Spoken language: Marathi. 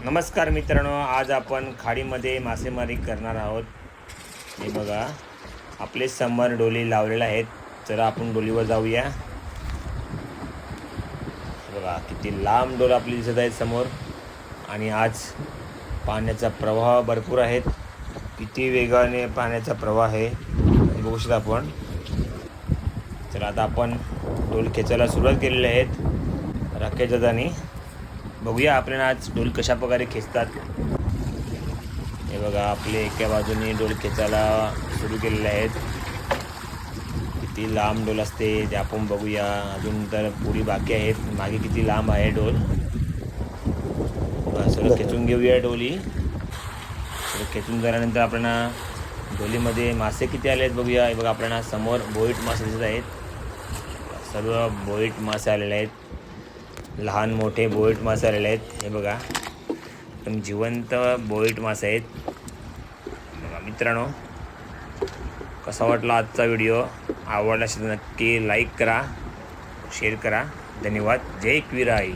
नमस्कार मित्रांनो, आज आपण खाडीमध्ये मासेमारी करणार आहोत। हे बघा, आपले समोर डोली लावलेले आहेत। चला आपण डोलीवर जाऊया। बघा किती लांब डोल आपली दिसत आहे समोर। आणि आज पाण्याचा प्रवाह भरपूर आहे। किती वेगाने पाण्याचा प्रवाह आहे हे बघू शकता आपण। चला आता आपण डोल खेचायला सुरुवात केलेली आहेत राकेश दादानी। बघूया आपल्याला आज डोल कशा प्रकारे खेचतात। हे बघा, आपले एका बाजूने डोल खेचायला सुरू केलेले आहेत। किती लांब डोल असते ते आपण बघूया। अजून तर पुढे बाकी आहेत, मागे किती लांब आहे डोल। सगळं खेचून घेऊया डोली। सगळं खेचून झाल्यानंतर आपल्याला डोलीमध्ये मासे किती आले आहेत बघूया। हे बघा, आपल्याला समोर बोईट मासे दिसत आहेत। सर्व बोईट मासे आलेले आहेत, लहान मोठे बोईट मासे आलेले आहेत। हे बघा, एकदम जिवंत बोईट मासे आहेत। बघा मित्रांनो, कसा वाटला आजचा व्हिडिओ। आवडला असेल तर नक्की लाईक करा, शेअर करा। धन्यवाद। जय एकविराई।